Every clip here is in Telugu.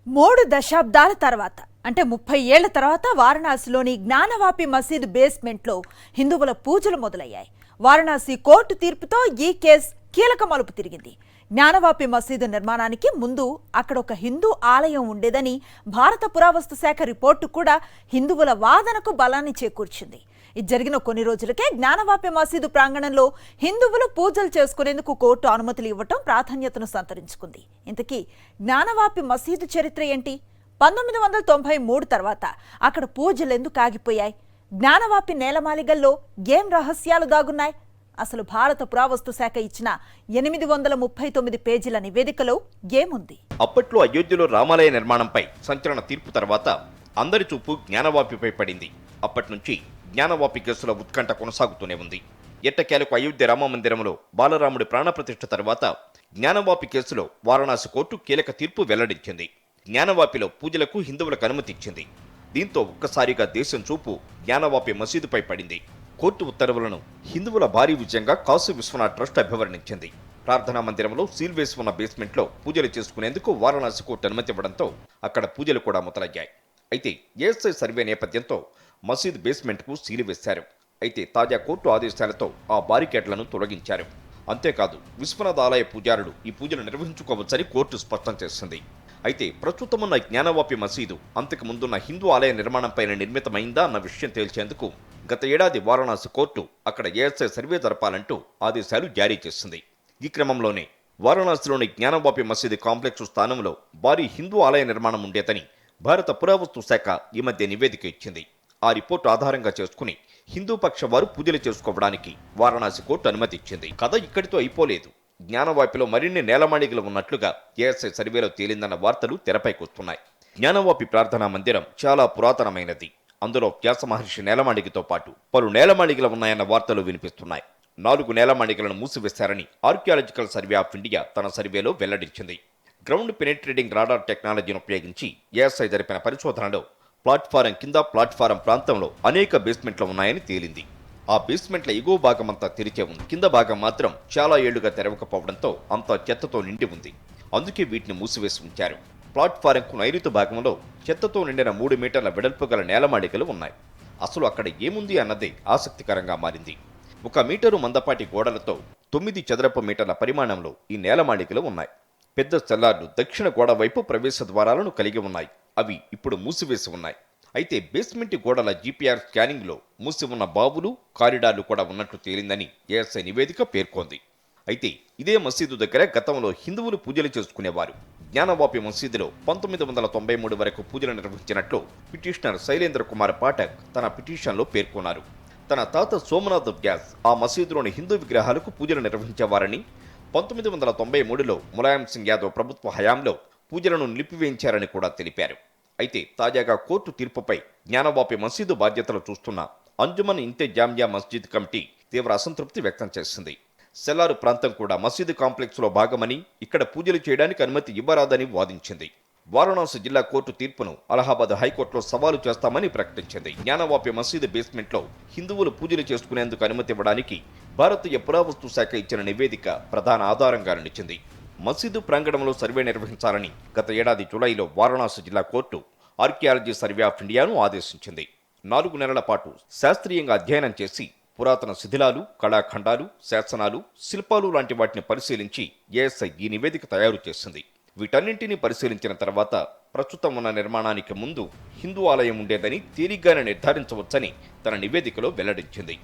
3 దశాబ్దాల తర్వాత అంటే 30 ఏళ్ల తర్వాత వారణాసిలోని జ్ఞానవాపి మసీదు బేస్మెంట్లో హిందువుల పూజలు మొదలయ్యాయి. వారణాసి కోర్టు తీర్పుతో ఈ కేసు కీలక మలుపు తిరిగింది. జ్ఞానవాపి మసీదు నిర్మాణానికి ముందు అక్కడ ఒక హిందూ ఆలయం ఉండేదని భారత పురావస్తు శాఖ రిపోర్టు కూడా హిందువుల వాదనకు బలాన్ని చేకూర్చింది. ఇది జరిగిన కొన్ని రోజులకే జ్ఞానవాపి మసీదు ప్రాంగణంలో హిందువులు పూజలు చేసుకునేందుకు కోర్టు అనుమతులు ఇవ్వటం ప్రాధాన్యతను సంతరించుకుంది. ఇంతకీ జ్ఞానవాపి మసీదు చరిత్ర ఏంటి? 1993 తర్వాత అక్కడ పూజలు ఎందుకు ఆగిపోయాయి? జ్ఞానవాపి నేలమాలిగల్లో ఏం రహస్యాలు దాగున్నాయి? అసలు భారత పురావస్తు శాఖ ఇచ్చిన 839 పేజీల నివేదికలో ఏముంది? అప్పట్లో అయోధ్యలో రామాలయ నిర్మాణంపై సంచలన తీర్పు తర్వాత అందరి చూపు జ్ఞానవాపిపై పడింది. అప్పటి నుంచి జ్ఞానవాపి కేసుల ఉత్కంఠ కొనసాగుతూనే ఉంది. ఎట్టకేలకు అయోధ్య రామ మందిరంలో బాలరాముడి ప్రాణప్రతిష్ఠ తర్వాత జ్ఞానవాపి కేసులో వారణాసి కోర్టు కీలక తీర్పు వెల్లడించింది. జ్ఞానవాపిలో పూజలకు హిందువులకు అనుమతి ఇచ్చింది. దీంతో ఒక్కసారిగా దేశం చూపు జ్ఞానవాపి మసీదుపై పడింది. కోర్టు ఉత్తర్వులను హిందువుల భారీ విజయంగా కాశీ విశ్వనాథ్ ట్రస్ట్ అభివర్ణించింది. ప్రార్థనా మందిరంలో సీల్ వేసి ఉన్న బేస్మెంట్లో పూజలు చేసుకునేందుకు వారణాసి కోర్టు అనుమతి ఇవ్వడంతో అక్కడ పూజలు కూడా మొదలయ్యాయి. అయితే ఏఎస్ఐ సర్వే నేపథ్యంతో మసీద్ బేస్మెంట్కు సీలు వేశారు. అయితే తాజా కోర్టు ఆదేశాలతో ఆ బారికేడ్లను తొలగించారు. అంతేకాదు విశ్వనాథ్ ఆలయ పూజారులు ఈ పూజలు నిర్వహించుకోవచ్చని కోర్టు స్పష్టం చేసింది. అయితే ప్రస్తుతం ఉన్న జ్ఞానవాపి మసీదు అంతకు ముందున్న హిందూ ఆలయ నిర్మాణంపైన నిర్మితమైందా అన్న విషయం తేల్చేందుకు గత ఏడాది వారణాసి కోర్టు అక్కడ ఏఎస్ఐ సర్వే జరపాలంటూ ఆదేశాలు జారీ చేసింది. ఈ క్రమంలోనే వారణాసిలోని జ్ఞానవాపి మసీదు కాంప్లెక్స్ స్థానంలో భారీ హిందూ ఆలయ నిర్మాణం ఉండేదని భారత పురావస్తు శాఖ ఈ మధ్య నివేదిక ఇచ్చింది. ఆ రిపోర్టు ఆధారంగా చేసుకుని హిందూ పక్ష వారు పూజలు చేసుకోవడానికి వారణాసి కోర్టు అనుమతి ఇచ్చింది. కథ ఇక్కడితో అయిపోలేదు. జ్ఞానవాపిలో మరిన్ని నేలమాళిగలు ఉన్నట్లుగా ఏఎస్ఐ సర్వేలో తేలిందన్న వార్తలు తెరపైకొస్తున్నాయి. జ్ఞానవాపి ప్రార్థనా మందిరం చాలా పురాతనమైనది. అందులో వ్యాస మహర్షి నేలమాళిగతో పాటు పలు నేలమాళిగలు ఉన్నాయన్న వార్తలు వినిపిస్తున్నాయి. 4 నేలమాళిగలను మూసివేశారని ఆర్కియాలజికల్ సర్వే ఆఫ్ ఇండియా తన సర్వేలో వెల్లడించింది. గ్రౌండ్ పెనిట్రేటింగ్ రాడార్ టెక్నాలజీని ఉపయోగించి ఏఎస్ఐ జరిపిన పరిశోధనలో ప్లాట్ఫారం కింద ప్లాట్ఫారం ప్రాంతంలో అనేక బేస్మెంట్లు ఉన్నాయని తేలింది. ఆ బేస్మెంట్ల ఎగువ భాగమంతా తెరిచే ఉంది. కింద భాగం మాత్రం చాలా ఏళ్లుగా తెరవకపోవడంతో అంతా చెత్తతో నిండి ఉంది. అందుకే వీటిని మూసివేసి ఉంచారు. ప్లాట్ఫారంకు నైరుతి భాగంలో చెత్తతో నిండిన 3 మీటర్ల వెడల్పు గల నేలమాళిగలు ఉన్నాయి. అసలు అక్కడ ఏముంది అన్నదే ఆసక్తికరంగా మారింది. 1 మీటరు మందపాటి గోడలతో 9 చదరపు మీటర్ల పరిమాణంలో ఈ నేలమాళిగలు ఉన్నాయి. పెద్ద సెల్లార్లు దక్షిణ గోడ వైపు ప్రవేశ ద్వారాలను కలిగి ఉన్నాయి. అవి ఇప్పుడు మూసివేసి ఉన్నాయి. అయితే బేస్మెంట్ గోడల జీపీఆర్ స్కానింగ్లో మూసి ఉన్న బావులు, కారిడార్లు కూడా ఉన్నట్లు తేలిందని ఏఎస్ఐ నివేదిక పేర్కొంది. అయితే ఇదే మసీదు దగ్గర గతంలో హిందువులు పూజలు చేసుకునేవారు. జ్ఞానవాపి మసీదులో 1993 వరకు పూజలు నిర్వహించినట్లు పిటిషనర్ శైలేంద్ర కుమార్ పాఠక్ తన పిటిషన్లో పేర్కొన్నారు. తన తాత సోమనాథ్ వ్యాస్ ఆ మసీదులోని హిందూ విగ్రహాలకు పూజలు నిర్వహించేవారని, 1993లో ములాయం సింగ్ యాదవ్ ప్రభుత్వ హయాంలో పూజలను నిలిపివేయించారని కూడా తెలిపారు. అయితే తాజాగా కోర్టు తీర్పుపై జ్ఞానవాపి మసీదు బాధ్యతలు చూస్తున్న అంజుమన్ ఇంతెజామియా మస్జిద్ కమిటీ తీవ్ర అసంతృప్తి వ్యక్తం చేసింది. సెల్లారు ప్రాంతం కూడా మసీదు కాంప్లెక్స్లో భాగమని, ఇక్కడ పూజలు చేయడానికి అనుమతి ఇవ్వరాదని వాదించింది. వారణాసి జిల్లా కోర్టు తీర్పును అలహాబాద్ హైకోర్టులో సవాలు చేస్తామని ప్రకటించింది. జ్ఞానవాపి మసీదు బేస్మెంట్లో హిందువులు పూజలు చేసుకునేందుకు అనుమతి ఇవ్వడానికి భారతీయ పురావస్తు శాఖ ఇచ్చిన నివేదిక ప్రధాన ఆధారంగా నిలిచింది. మసీదు ప్రాంగణంలో సర్వే నిర్వహించాలని గత ఏడాది జూలైలో వారణాసి జిల్లా కోర్టు ఆర్కియాలజీ సర్వే ఆఫ్ ఇండియాను ఆదేశించింది. 4 నెలల పాటు శాస్త్రీయంగా అధ్యయనం చేసి పురాతన శిథిలాలు, కళాఖండాలు, శాసనాలు, శిల్పాలు లాంటి వాటిని పరిశీలించి ఏఎస్ఐ ఈ నివేదిక తయారు చేసింది. వీటన్నింటినీ పరిశీలించిన తర్వాత ప్రస్తుతం ఉన్న నిర్మాణానికి ముందు హిందూ ఆలయం ఉండేదని తేలిగ్గానే నిర్ధారించవచ్చని తన నివేదికలో వెల్లడించింది.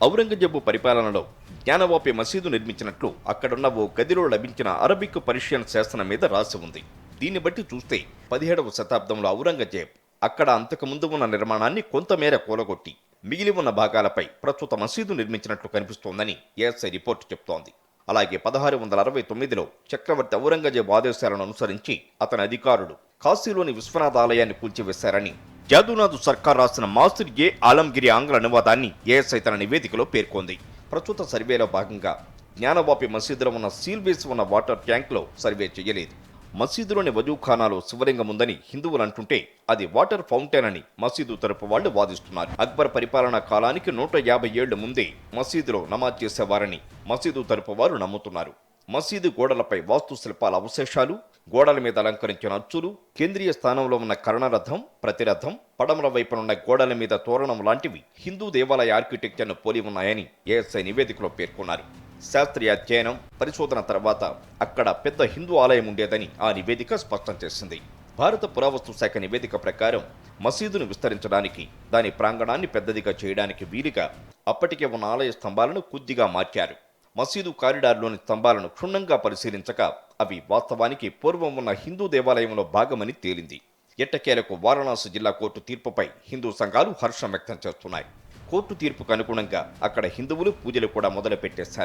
ఔరంగజేబు పరిపాలనలో జ్ఞానవాపి మసీదు నిర్మించినట్లు అక్కడున్న ఓ గదిలో లభించిన అరబిక్ పర్షియన్ శాసనం మీద రాసి ఉంది. దీన్ని బట్టి చూస్తే 17వ శతాబ్దంలో ఔరంగజేబ్ అక్కడ అంతకుముందు ఉన్న నిర్మాణాన్ని కొంతమేర కూలగొట్టి మిగిలి ఉన్న భాగాలపై ప్రస్తుత మసీదు నిర్మించినట్లు కనిపిస్తోందని ఏఎస్ఐ రిపోర్టు చెబుతోంది. అలాగే 1669లో చక్రవర్తి ఔరంగజేబు ఆదేశాలను అనుసరించి అతని అధికారులు కాశీలోని విశ్వనాథ ఆలయాన్ని కూల్చివేశారని జాదూనాథ్ సర్కార్ రాసిన మాసిర్ ఏ ఆలంగిరి ఆంగ్ల అనువాదాన్ని ఏఎస్ఐ తన నివేదికలో పేర్కొంది. ప్రస్తుత సర్వేలో భాగంగా జ్ఞానవాపి మసీదులో ఉన్న సీల్ వేసి ఉన్న వాటర్ ట్యాంక్లో సర్వే చేయలేదు. మసీదులోని వజూఖానాలో శివలింగం ఉందని హిందువులు అంటుంటే అది వాటర్ ఫౌంటైన్ అని మసీదు తరపు వాళ్లు వాదిస్తున్నారు. అక్బర్ పరిపాలనా కాలానికి 150 ఏళ్ల ముందే మసీదులో నమాజ్ చేసేవారని మసీదు తరపు వారు నమ్ముతున్నారు. మసీదు గోడలపై వాస్తు శిల్పాల అవశేషాలు, గోడల మీద అలంకరించిన అచ్చులు, కేంద్రీయ స్థానంలో ఉన్న కర్ణరథం, ప్రతిరథం, పడమర వైపునున్న గోడల మీద తోరణం లాంటివి హిందూ దేవాలయ ఆర్కిటెక్చర్ను పోలి ఉన్నాయని ఏఎస్ఐ నివేదికలో పేర్కొన్నారు. శాస్త్రీయ అధ్యయనం, పరిశోధన తర్వాత అక్కడ పెద్ద హిందూ ఆలయం ఉండేదని ఆ నివేదిక స్పష్టం చేసింది. భారత పురావస్తు శాఖ నివేదిక ప్రకారం మసీదును విస్తరించడానికి, దాని ప్రాంగణాన్ని పెద్దదిగా చేయడానికి వీలుగా అప్పటికే ఉన్న ఆలయ స్తంభాలను కొద్దిగా మార్చారు. మసీదు కారిడార్లోని స్తంభాలను క్షుణ్ణంగా పరిశీలించక అవి వాస్తవానికి పూర్వం ఉన్న హిందూ దేవాలయంలో భాగమని తేలింది. ఎట్టకేలకు వారణాసి జిల్లా కోర్టు తీర్పుపై హిందూ సంఘాలు హర్షం వ్యక్తం చేస్తున్నాయి. కోర్టు తీర్పుకు అనుగుణంగా అక్కడ హిందువులు పూజలు కూడా మొదలుపెట్టేశారు.